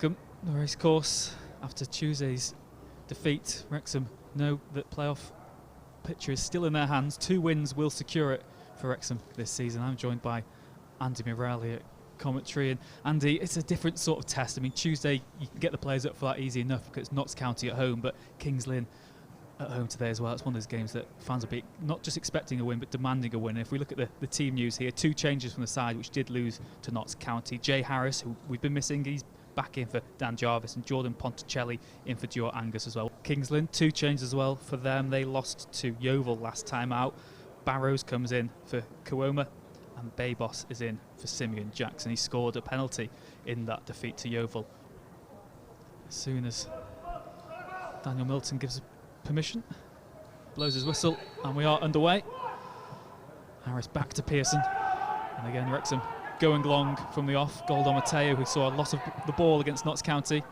welcome the race course after Tuesday's defeat. Wrexham know that playoff picture is still in their hands. 2 wins will secure it for Wrexham this season. I'm joined by Andy Morelli at commentary, and Andy, it's a different sort of test. I mean, Tuesday you can get the players up for that easy enough because it's Notts County at home, but Kings Lynn at home today as well. It's one of those games that fans will be not just expecting a win but demanding a win. If we look at the team news here, 2 changes from the side which did lose to Notts County. Jay Harris, who we've been missing, he's back in for Dan Jarvis, and Jordan Ponticelli in for Duo Angus as well. Kings Lynn, 2 changes as well for them. They lost to Yeovil last time out. Barrows comes in for Kawoma, and Babos is in for Simeon Jackson. He scored a penalty in that defeat to Yeovil. As soon as Daniel Milton gives permission, blows his whistle, and we are underway. Harris back to Pearson, and again Wrexham going long from the off. Goldo Mateo, who saw a lot of the ball against Notts County,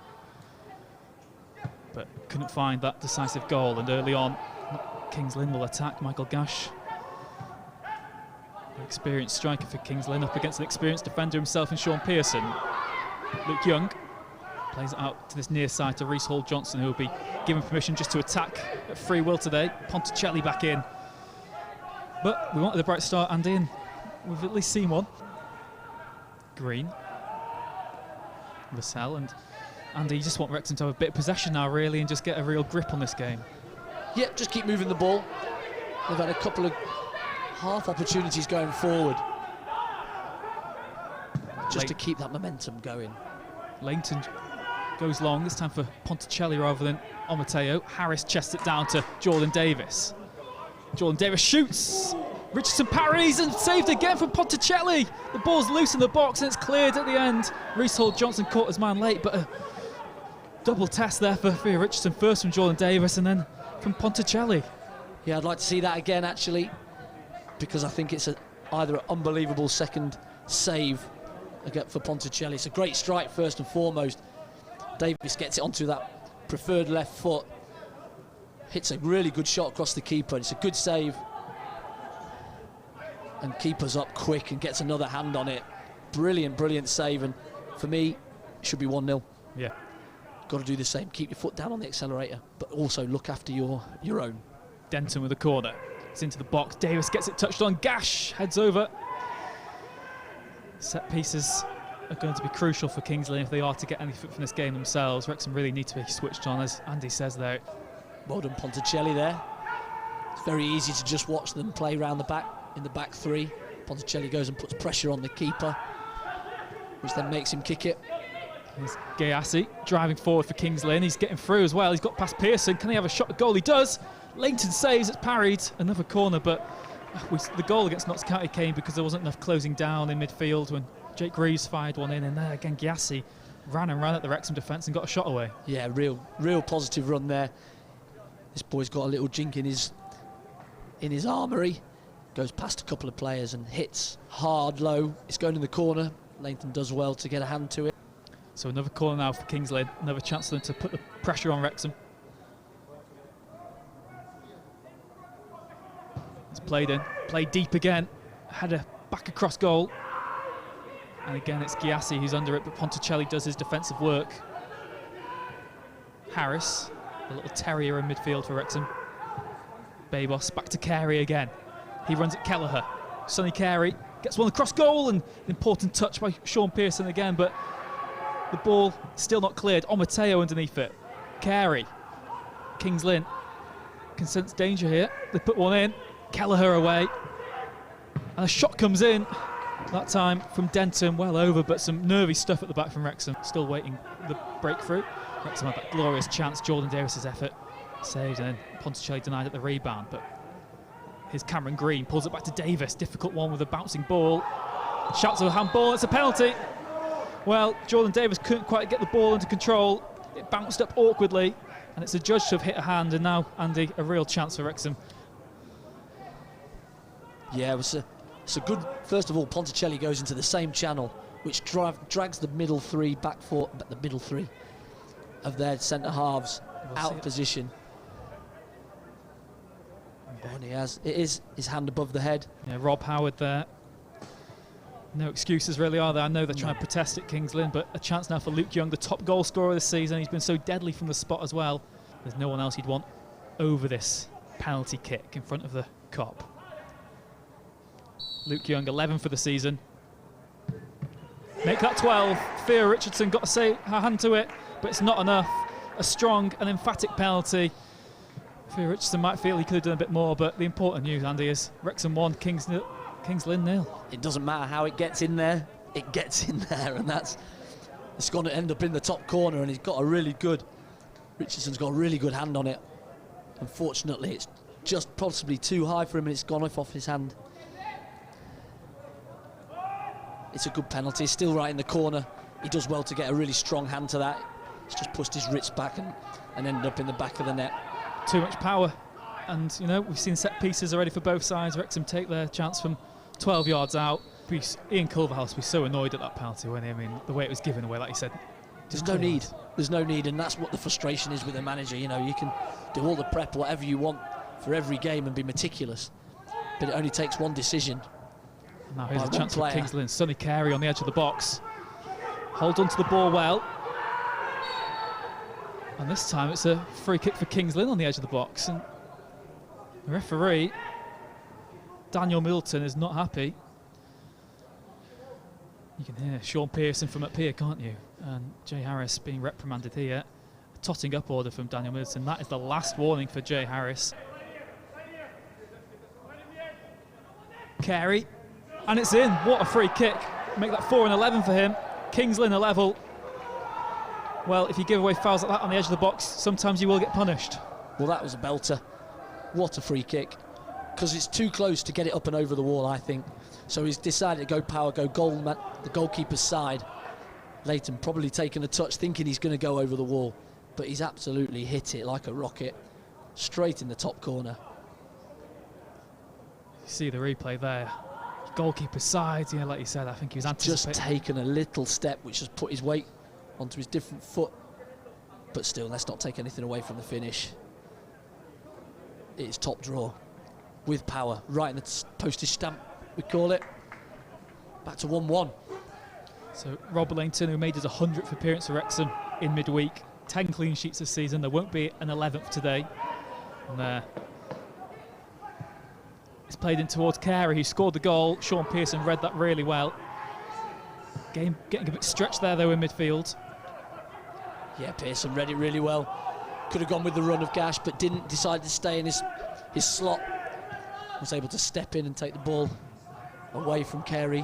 but couldn't find that decisive goal. And early on, Kings Lynn will attack. Michael Gash, the experienced striker for Kings Lynn, up against an experienced defender himself in Sean Pearson. Luke Young plays it out to this near side to Reece Hall-Johnson, who will be given permission just to attack at free will today. Ponticelli back in. But we wanted a bright start, Andy, and we've at least seen one. Green, Vassell, and Andy, you just want Wrexham to have a bit of possession now, really, and just get a real grip on this game. Yep, just keep moving the ball. They've had a couple of half opportunities going forward, just to keep that momentum going. Leighton goes long, this time for Ponticelli rather than Omateo. Harris chests it down to Jordan Davis. Jordan Davis shoots. Richardson parries and saved again from Ponticelli. The ball's loose in the box and it's cleared at the end. Reece Hall-Johnson caught his man late, but a double test there for Richardson. First from Jordan Davis and then from Ponticelli. Yeah, I'd like to see that again, actually, because I think it's either an unbelievable second save for Ponticelli. It's a great strike first and foremost. Davis gets it onto that preferred left foot, hits a really good shot across the keeper. It's a good save, and keeper's up quick and gets another hand on it. Brilliant save, and for me it should be 1-0. Yeah, got to do the same. Keep your foot down on the accelerator, but also look after your own. Denton with a corner. It's into the box. Davis gets it touched on. Gash heads over. Set pieces are going to be crucial for Kings Lynn if they are to get anything from this game themselves. Wrexham really need to be switched on, as Andy says there. Well done, Ponticelli there. It's very easy to just watch them play round the back in the back 3. Ponticelli goes and puts pressure on the keeper, which then makes him kick it. Here's Gayassi driving forward for Kings Lynn. He's getting through as well. He's got past Pearson. Can he have a shot at goal? He does. Leighton saves. It's parried. Another corner, but the goal against Notts County came because there wasn't enough closing down in midfield when Jake Greaves fired one in, and there again Gayassi ran at the Wrexham defence and got a shot away. Yeah, real positive run there. This boy's got a little jink in his armoury. Goes past a couple of players and hits hard low. It's going in the corner. Leighton does well to get a hand to it. So another corner now for Kings Lynn. Another chance for them to put the pressure on Wrexham. It's played in, played deep again. Header back across goal. And again it's Gayassi who's under it, but Ponticelli does his defensive work. Harris, a little terrier in midfield for Wrexham. Babos back to Carey again. He runs at Kelleher. Sonny Carey gets one across goal, and an important touch by Sean Pearson again, but the ball still not cleared. Omateo underneath it. Carey. Kings Lynn can sense danger here. They put one in. Kelleher away. And a shot comes in. That time from Denton, well over, but some nervy stuff at the back from Wrexham. Still waiting the breakthrough. Wrexham had that glorious chance. Jordan Davis's effort saved, and then Ponticelli denied at the rebound, but here's Cameron Green, pulls it back to Davis. Difficult one with a bouncing ball. Shouts of a handball, it's a penalty. Well, Jordan Davis couldn't quite get the ball under control. It bounced up awkwardly, and it's a judge to have hit a hand, and now, Andy, a real chance for Wrexham. Yeah, it's a good, first of all, Ponticelli goes into the same channel, which drags the middle 3 back for the middle 3 of their centre halves out of position. Yeah. And he has, it is his hand above the head. Yeah, Rob Howard there. No excuses really, are there? I know they're trying to protest at Kings Lynn, but a chance now for Luke Young, the top goal scorer this season. He's been so deadly from the spot as well. There's no one else you'd want over this penalty kick in front of the Kop. Luke Young, 11 for the season. Make that 12. Thea Richardson got to say her hand to it, but it's not enough. A strong and emphatic penalty. Thea Richardson might feel he could have done a bit more, but the important news, Andy, is Wrexham 1, Kings Lynn 0. It doesn't matter how it gets in there, it gets in there, and it's going to end up in the top corner, and Richardson's got a really good hand on it. Unfortunately, it's just possibly too high for him, and it's gone off his hand. It's a good penalty, still right in the corner. He does well to get a really strong hand to that. He's just pushed his wrist back and ended up in the back of the net. Too much power, and you know, we've seen set pieces already for both sides. Wrexham take their chance from 12 yards out. Ian Culverhouse was so annoyed at that penalty when the way it was given away, like he said. There's no need, and that's what the frustration is with the manager. You know, you can do all the prep, whatever you want for every game and be meticulous, but it only takes one decision. Now here's a chance for Kings Lynn. Sonny Carey on the edge of the box. Hold on to the ball well. And this time it's a free kick for Kings Lynn on the edge of the box. And the referee, Daniel Middleton, is not happy. You can hear Sean Pearson from up here, can't you? And Jay Harris being reprimanded here. A totting up order from Daniel Middleton. That is the last warning for Jay Harris. Carey. And it's in. What a free kick. Make that 4 and 11 for him. Kings Lynn are level. Well, if you give away fouls like that on the edge of the box, sometimes you will get punished. Well, that was a belter. What a free kick. Because it's too close to get it up and over the wall, I think. So he's decided to go power, go goal, the goalkeeper's side. Leighton probably taking a touch, thinking he's going to go over the wall. But he's absolutely hit it like a rocket. Straight in the top corner. You see the replay there. Goalkeeper's side, yeah, like you said, I think he was anticipating. Just taken a little step, which has put his weight onto his different foot. But still, let's not take anything away from the finish. It is top draw with power, right in the postage stamp, we call it. Back to 1-1. So Rob Langton, who made his 100th appearance for Wrexham in midweek, 10 clean sheets this season. There won't be an 11th today. And it's played in towards Carey, who scored the goal. Sean Pearson read that really well. Game getting a bit stretched there, though, in midfield. Yeah, Pearson read it really well. Could have gone with the run of Gash, but didn't. Decide to stay in his slot. Was able to step in and take the ball away from Carey.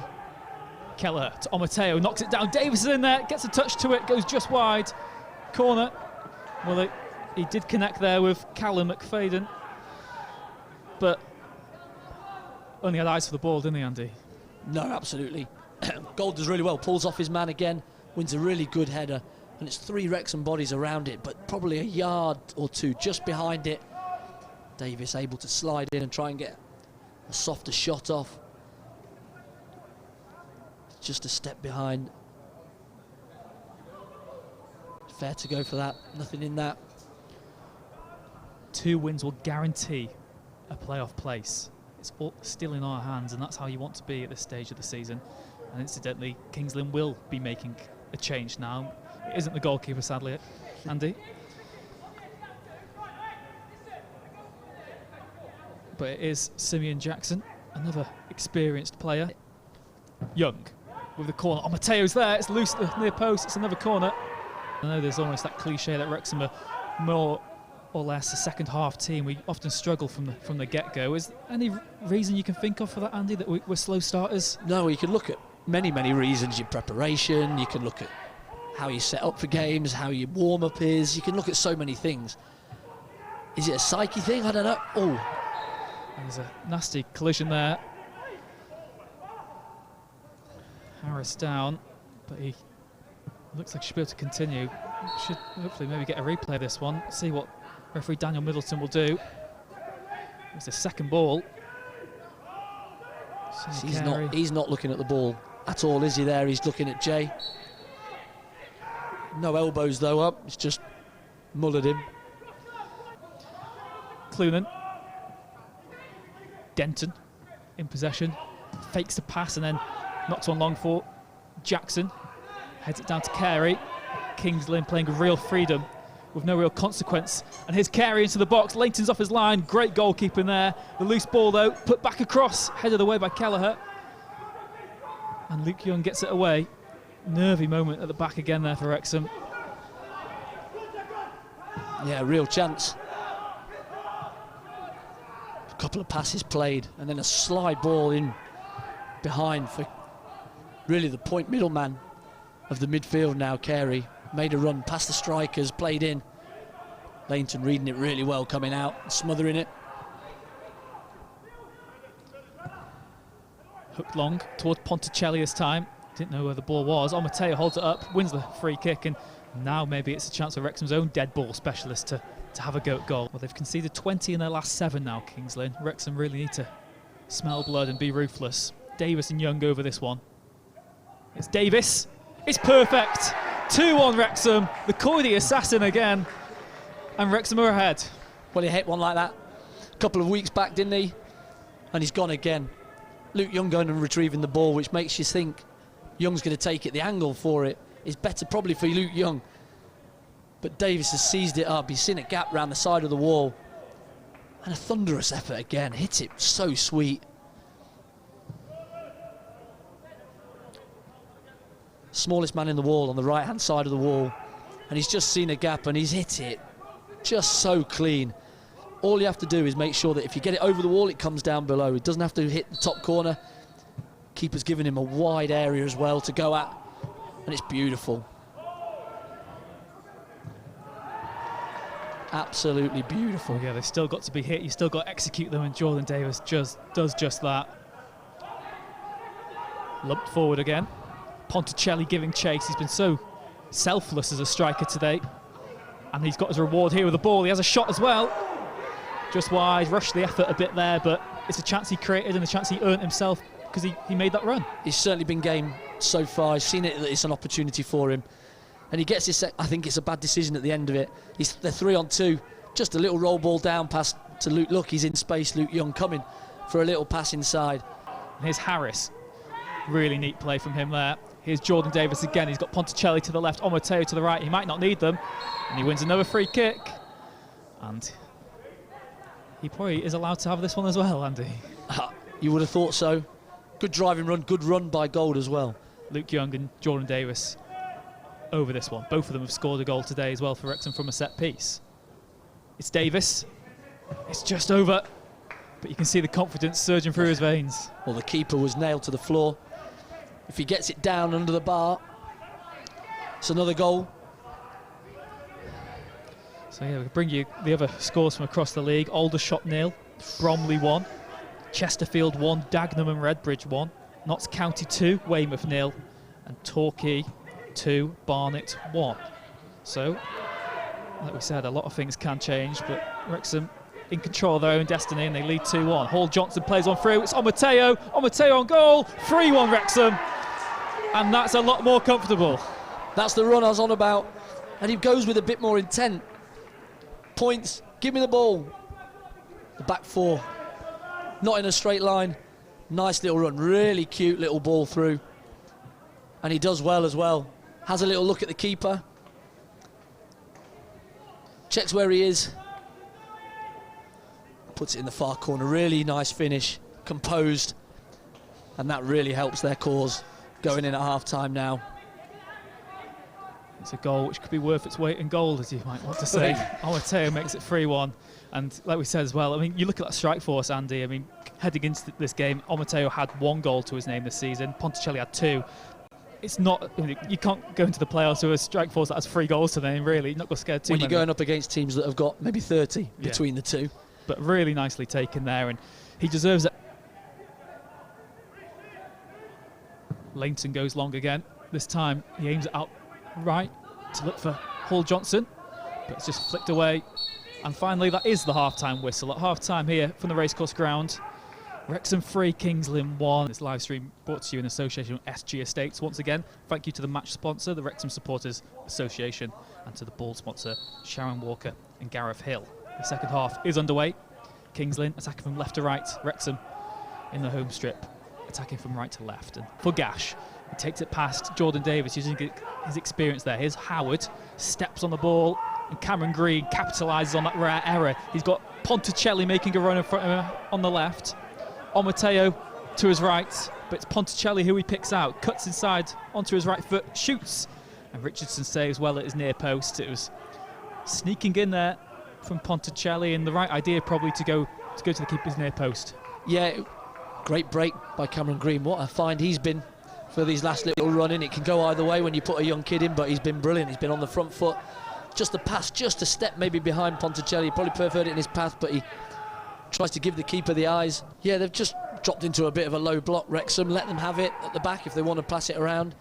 Keller to Omateo, knocks it down. Davis is in there, gets a touch to it, goes just wide. Corner. Well, he did connect there with Callum McFadden, but only had eyes for the ball, didn't he, Andy? No, absolutely. Gold does really well, pulls off his man again, wins a really good header, and it's 3 Wrexham bodies around it, but probably a yard or 2 just behind it. Davis able to slide in and try and get a softer shot off. Just a step behind. Fair to go for that, nothing in that. 2 wins will guarantee a playoff place. It's all still in our hands, and that's how you want to be at this stage of the season. And incidentally, Kings Lynn will be making a change now. It isn't the goalkeeper, sadly, Andy. But it is Simeon Jackson, another experienced player. Young with the corner. Oh, Mateo's there. It's loose at the near post. It's another corner. I know there's almost that cliche that Wrexham are more or less a second half team. We often struggle from the get-go. Is there any reason you can think of for that, Andy, that we're slow starters? No, you can look at many reasons. Your preparation, you can look at how you set up for games, how your warm-up is. You can look at so many things. Is it a psyche thing? I don't know. Oh, there's a nasty collision there. Harris down, but he looks like he should be able to continue. Should hopefully maybe get a replay of this one, see what referee Daniel Middleton will do. It's a second ball. He's not looking at the ball at all, is he there? He's looking at Jay. No elbows though up, it's just mullered him. Clunan. Denton in possession, fakes the pass and then Knocks one long for Jackson. Heads it down to Carey. Kings Lynn playing with real freedom, with no real consequence. And here's Carey into the box. Leighton's off his line. Great goalkeeping there. The loose ball, though, put back across. Headed away by Kelleher. And Luke Young gets it away. Nervy moment at the back again there for Wrexham. Yeah, real chance. A couple of passes played, and then a slide ball in behind for really the point middleman of the midfield now, Carey. Made a run past the strikers, played in. Leighton reading it really well, coming out, smothering it. Hooked long towards Ponticelli this time. Didn't know where the ball was. Mateo holds it up, wins the free kick, and now maybe it's a chance for Wrexham's own dead ball specialist to have a go at goal. Well, they've conceded 20 in their last 7 now, Kings Lynn. Wrexham really need to smell blood and be ruthless. Davis and Young over this one. It's Davis. It's perfect. 2-1 Wrexham. The Coady assassin again. And Wrexham are ahead. Well, he hit one like that a couple of weeks back, didn't he? And he's gone again. Luke Young going and retrieving the ball, which makes you think Young's going to take it. The angle for it is better probably for Luke Young. But Davis has seized it up. He's seen a gap round the side of the wall. And a thunderous effort again. Hit it so sweet. Smallest man in the wall on the right-hand side of the wall. And he's just seen a gap and he's hit it just so clean. All you have to do is make sure that if you get it over the wall, it comes down below. It doesn't have to hit the top corner. Keeper's given him a wide area as well to go at. And it's beautiful. Absolutely beautiful. Yeah, they've still got to be hit. You still got to execute them, and Jordan Davis does just that. Lumped forward again. Ponticelli giving chase. He's been so selfless as a striker today. And he's got his reward here with the ball. He has a shot as well. Just wide, rushed the effort a bit there, but it's a chance he created and a chance he earned himself because he made that run. He's certainly been game so far. I've seen it that it's an opportunity for him. And he gets his I think it's a bad decision at the end of it. They're 3-on-2. Just a little roll ball down pass to Luke. Look, he's in space. Luke Young coming for a little pass inside. And here's Harris. Really neat play from him there. Here's Jordan Davis again. He's got Ponticelli to the left, Mateo to the right. He might not need them. And he wins another free kick. And he probably is allowed to have this one as well, Andy. You would have thought so. Good driving run, good run by Gold as well. Luke Young and Jordan Davis over this one. Both of them have scored a goal today as well for Wrexham from a set piece. It's Davis. It's just over. But you can see the confidence surging through his veins. Well, the keeper was nailed to the floor. If he gets it down under the bar, it's another goal. So yeah, we'll bring you the other scores from across the league. Aldershot 0, Bromley 1, Chesterfield 1, Dagenham and Redbridge 1, Notts County 2, Weymouth 0, and Torquay 2, Barnet 1. So, like we said, a lot of things can change, but Wrexham in control of their own destiny, and they lead 2-1. Hall Johnson plays on through. It's Mateo on goal. 3-1 Wrexham, and that's a lot more comfortable. That's the run I was on about, and he goes with a bit more intent. Points, give me the ball. The back four, not in a straight line. Nice little run, really cute little ball through, and he does well as well. Has a little look at the keeper, checks where he is, puts it in the far corner. Really nice finish, composed, and that really helps their cause going in at half-time now. It's a goal which could be worth its weight in gold, as you might want to say. Mateo makes it 3-1, and like we said as well, I mean, you look at that strike force, Andy. I mean, heading into this game, Mateo had 1 goal to his name this season. Ponticelli had 2. It's not, you can't go into the playoffs with a strike force that has 3 goals to their name, really. You're not going to scare too many. When you're going up against teams that have got maybe 30 between the two. But really nicely taken there, and he deserves it. Leighton goes long again. This time he aims it out right to look for Hall Johnson, but it's just flicked away. And finally, that is the half-time whistle. At half-time here from the Racecourse ground, Wrexham 3, Kings Lynn 1. This live stream brought to you in association with SG Estates. Once again, thank you to the match sponsor, the Wrexham Supporters Association, and to the ball sponsor, Sharon Walker and Gareth Hill. The second half is underway. Kings Lynn attacking from left to right. Wrexham in the home strip. attacking from right to left. And for Gash, he takes it past Jordan Davis using his experience there. Here's Howard, steps on the ball, and Cameron Green capitalises on that rare error. He's got Ponticelli making a run in front of him on the left. Omateo to his right, but it's Ponticelli who he picks out, cuts inside onto his right foot, shoots, and Richardson saves well at his near post. It was sneaking in there from Ponticelli, and the right idea probably to go to the keeper's near post. Yeah, great break by Cameron Green. What a find he's been for these last little run in. It can go either way when you put a young kid in, but he's been brilliant. He's been on the front foot. Just the pass, just a step maybe behind Ponticelli. He probably preferred it in his path, but he tries to give the keeper the eyes. Yeah, they've just dropped into a bit of a low block, Wrexham. Let them have it at the back if they want to pass it around.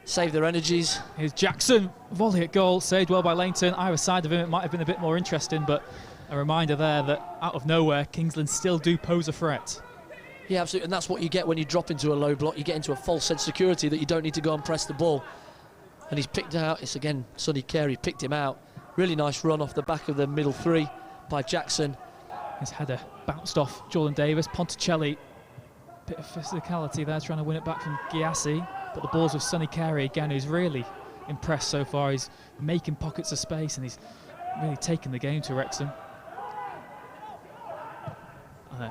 Save their energies. Here's Jackson, volley at goal, saved well by Langton. Either side of him, it might have been a bit more interesting, but a reminder there that out of nowhere, Kingsland still do pose a threat. Yeah, absolutely, and that's what you get when you drop into a low block. You get into a false sense of security that you don't need to go and press the ball. And he's picked out, it's again Sonny Carey picked him out. Really nice run off the back of the middle three by Jackson. His header bounced off Jordan Davis. Ponticelli, bit of physicality there, trying to win it back from Giassi. But the ball's with Sonny Carey again, who's really impressed so far. He's making pockets of space and he's really taken the game to Wrexham.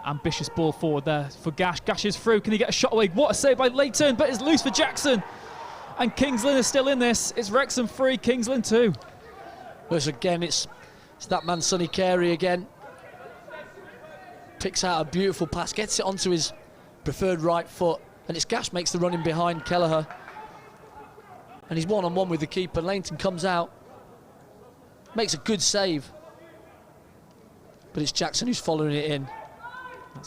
Ambitious ball forward there for Gash. Gash is through. Can he get a shot away? What a save by Leighton, but it's loose for Jackson. And Kingsland is still in this. It's Wrexham 3, Kingsland 2. Whereas again, it's that man Sonny Carey again. Picks out a beautiful pass, gets it onto his preferred right foot, and it's Gash makes the run in behind Kelleher. And he's one-on-one with the keeper. Leighton comes out, makes a good save. But it's Jackson who's following it in.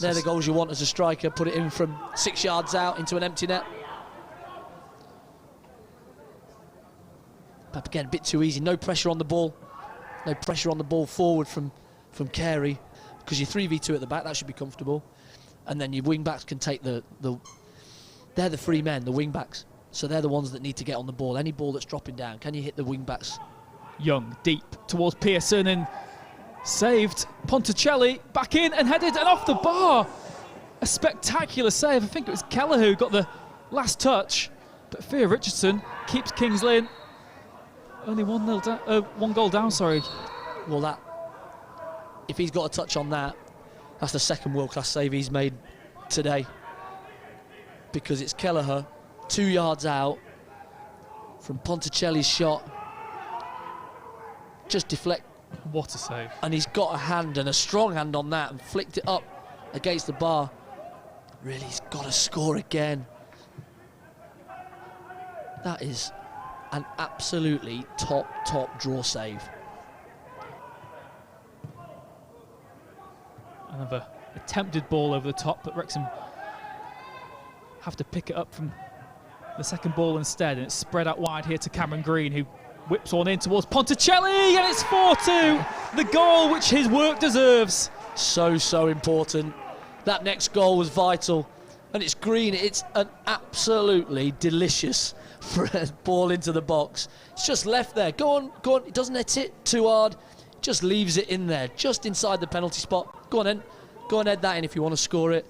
They're the goals you want as a striker. Put it in from 6 yards out into an empty net. But again, a bit too easy. No pressure on the ball. No pressure on the ball forward from Carey. Because you're 3v2 at the back, that should be comfortable. And then your wing-backs can take they're the free men, the wing-backs. So they're the ones that need to get on the ball. Any ball that's dropping down, can you hit the wing-backs? Young, deep towards Pearson and saved. Ponticelli back in and headed and off the bar. A spectacular save. I think it was Kelleher who got the last touch. But Thea Richardson keeps Kingsland only 1 goal down, sorry. Well, if he's got a touch on that, that's the second world-class save he's made today. Because it's Kelleher, 2 yards out from Ponticelli's shot. Just deflect. What a save. And he's got a hand, and a strong hand on that, and flicked it up against the bar. Really, he's got to score again. That is an absolutely top draw save. Another attempted ball over the top, but Wrexham have to pick it up from the second ball instead, and it's spread out wide here to Cameron Green, who whips one in towards Ponticelli, and it's 4-2. The goal which his work deserves. So important. That next goal was vital. And it's Green. It's an absolutely delicious ball into the box. It's just left there. Go on. It doesn't hit it too hard. Just leaves it in there, just inside the penalty spot. Go on then. Go and head that in if you want to score it.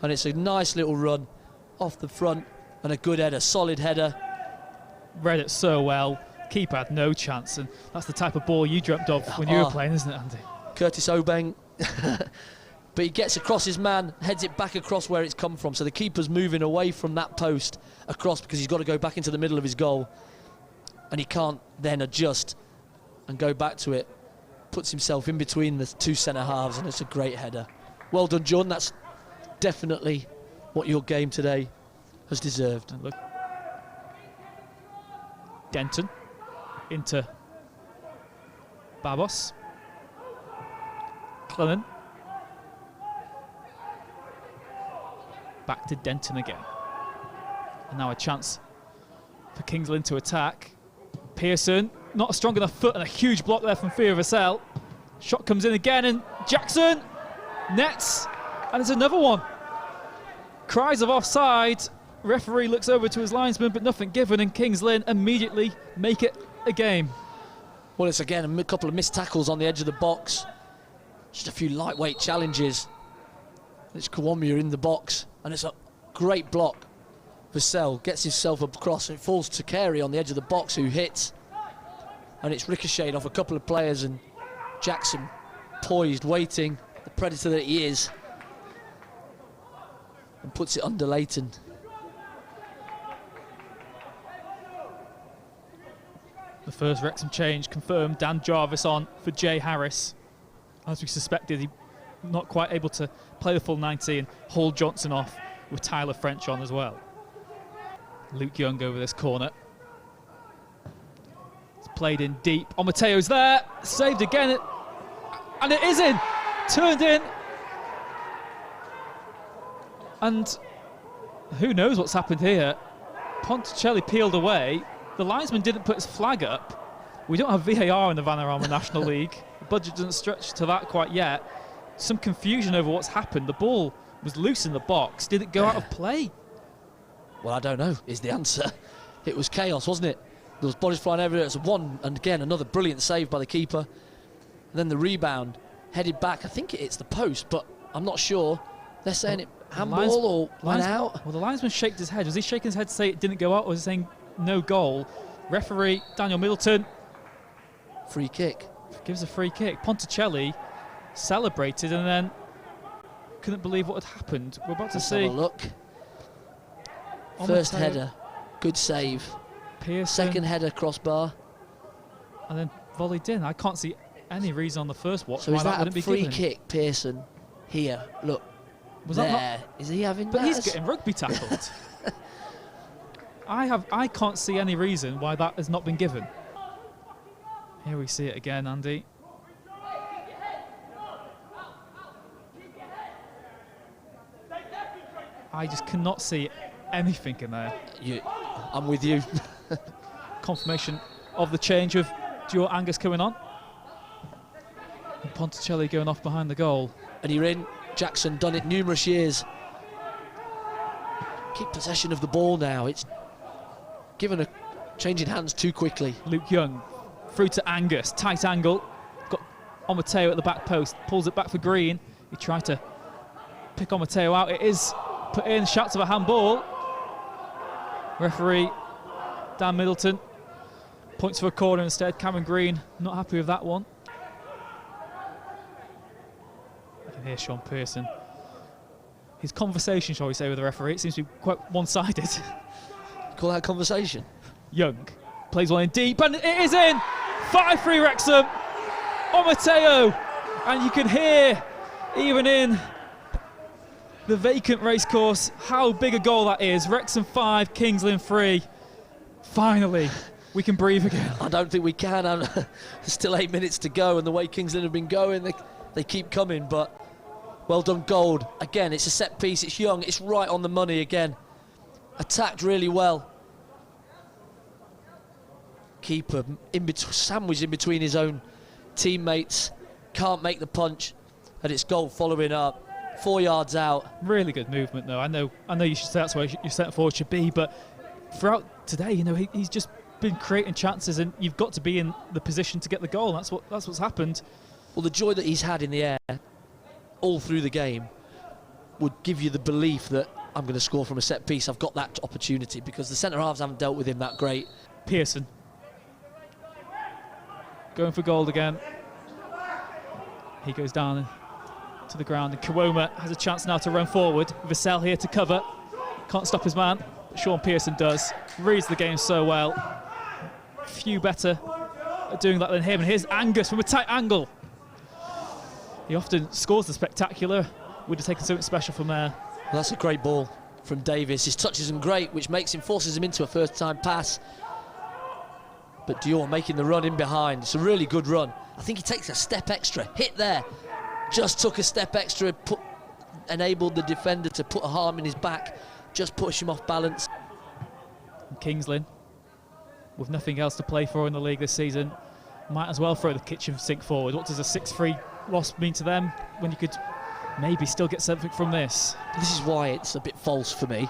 And it's a nice little run off the front and a good header, solid header. Read it so well. Keeper had no chance, and that's the type of ball you dreamt of when you were playing, isn't it, Andy? Curtis Obeng. But he gets across his man, heads it back across where it's come from. So the keeper's moving away from that post across because he's got to go back into the middle of his goal. And he can't then adjust and go back to it. Puts himself in between the two centre halves, and it's a great header. Well done, John. That's definitely what your game today has deserved. And look, Denton into Babos. Clennon. Back to Denton again. And now a chance for Kingsland to attack. Pearson, not a strong enough foot, and a huge block there from Thea Vassell. Shot comes in again, and Jackson nets, and there's another one. Cries of offside. Referee looks over to his linesman, but nothing given, and Kingsland immediately make it a game. Well, it's again a couple of missed tackles on the edge of the box. Just a few lightweight challenges. It's Kawamia in the box, and it's a Great block. Vassell gets himself across and it falls to Carey on the edge of the box, who hits. And it's ricocheted off a couple of players, and Jackson poised, waiting, the predator that he is, and puts it under Leighton. The first Wrexham change confirmed. Dan Jarvis on for Jay Harris. As we suspected, he not quite able to play the full 90, and Hall Johnson off with Tyler French on as well. Luke Young over this corner. It's played in deep. Mateo's there, saved again, and it is in. Turned in. And who knows what's happened here. Ponticelli peeled away. The linesman didn't put his flag up. We don't have VAR in the Vanarama National League. The budget doesn't stretch to that quite yet. Some confusion over what's happened. The ball was loose in the box. Did it go out of play? Well, I don't know, is the answer. It was chaos, wasn't it? There was bodies flying everywhere. It's one, and again, another brilliant save by the keeper. And then the rebound, headed back. I think it hits the post, but I'm not sure. They're saying it handball or went out. Well, the linesman shaked his head. Was he shaking his head to say it didn't go out, or was he saying no goal? Referee Daniel Middleton. Free kick. Gives a free kick. Ponticelli celebrated and then couldn't believe what had happened. We're about to see. Have a look. First header, good save. Pearson. Second header, crossbar. And then volleyed in. I can't see any reason on the first watch So why is that that wouldn't a be free given. kick, Pearson? Here, look. Was there. that not? Is he having But that? he's getting rugby tackled. I can't see any reason why that has not been given. Here we see it again, Andy. I just cannot see anything in there. I'm with you. Confirmation of the change of Duo Angus coming on. And Ponticelli going off behind the goal. And you're in. Jackson done it numerous years. Keep possession of the ball now. It's given a change in hands too quickly. Luke Young through to Angus, tight angle. Got Mateo at the back post, pulls it back for Green. He tried to pick Mateo out. It is put in, shouts of a handball. Referee Dan Middleton points for a corner instead. Cameron Green not happy with that one. I can hear Sean Pearson. His conversation, shall we say, with the referee, it seems to be quite one-sided. Call that conversation. Young plays one in deep, and it is in! 5-3 Wrexham. Mateo, and you can hear, even in the vacant racecourse, how big a goal that is. Wrexham 5, Kings Lynn 3. Finally, we can breathe again. I don't think we can. There's still 8 minutes to go, and the way Kings Lynn have been going, they keep coming, but well done, Gold. Again, it's a set piece, it's Young, it's right on the money again. Attacked really well. Keeper sandwiched in between his own teammates, can't make the punch, and it's Gold following up. 4 yards out. Really good movement, though. I know you should say that's where your centre forward should be, but throughout today, you know, he's just been creating chances, and you've got to be in the position to get the goal. That's what's happened. Well, the joy that he's had in the air all through the game would give you the belief that I'm going to score from a set piece. I've got that opportunity, because the centre halves haven't dealt with him that great. Pearson going for Gold again. He goes down to the ground, and Kawoma has a chance now to run forward. Vassell here to cover. Can't stop his man, but Sean Pearson does. Reads the game so well. Few better at doing that than him. And here's Angus from a tight angle. He often scores the spectacular. Would have taken something special from there. Well, that's a great ball from Davis. His touch isn't great, which forces him into a first-time pass. But Dior making the run in behind. It's a really good run. I think he takes a step extra. Hit there. Just took a step extra, enabled the defender to put a arm in his back, just push him off balance. Kings Lynn, with nothing else to play for in the league this season, might as well throw the kitchen sink forward. What does a 6-3 loss mean to them when you could maybe still get something from this? This is why it's a bit false for me,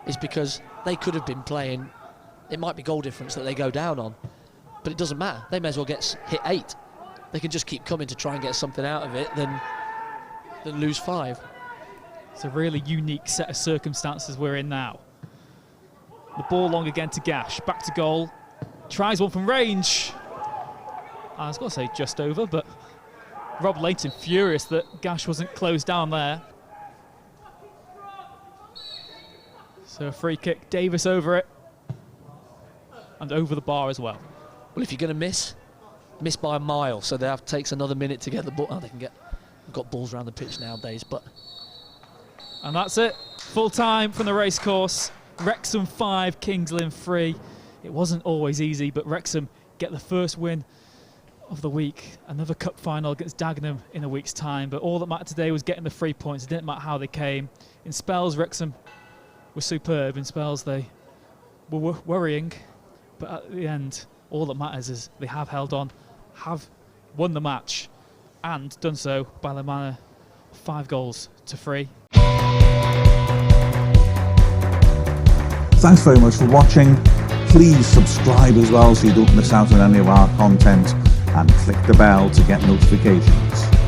is because they could have been playing, it might be goal difference that they go down on, but it doesn't matter. They may as well get hit 8. They can just keep coming to try and get something out of it than lose 5. It's a really unique set of circumstances we're in now. The ball long again to Gash, back to goal. Tries one from range. I was going to say just over, but Rob Layton furious that Gash wasn't closed down there. So a free kick, Davis over it. And over the bar as well. Well, if you're going to miss by a mile, so takes another minute to get the ball. Oh, they've got balls around the pitch nowadays, but. And that's it. Full time from the racecourse. Wrexham 5, Kings Lynn 3. It wasn't always easy, but Wrexham get the first win of the week. Another cup final against Dagenham in a week's time. But all that mattered today was getting the 3 points. It didn't matter how they came. In spells, Wrexham were superb. In spells, they were worrying. But at the end, all that matters is they have held on, have won the match, and done so by the manner of 5 goals to 3. Thanks very much for watching. Please subscribe as well so you don't miss out on any of our content, and click the bell to get notifications.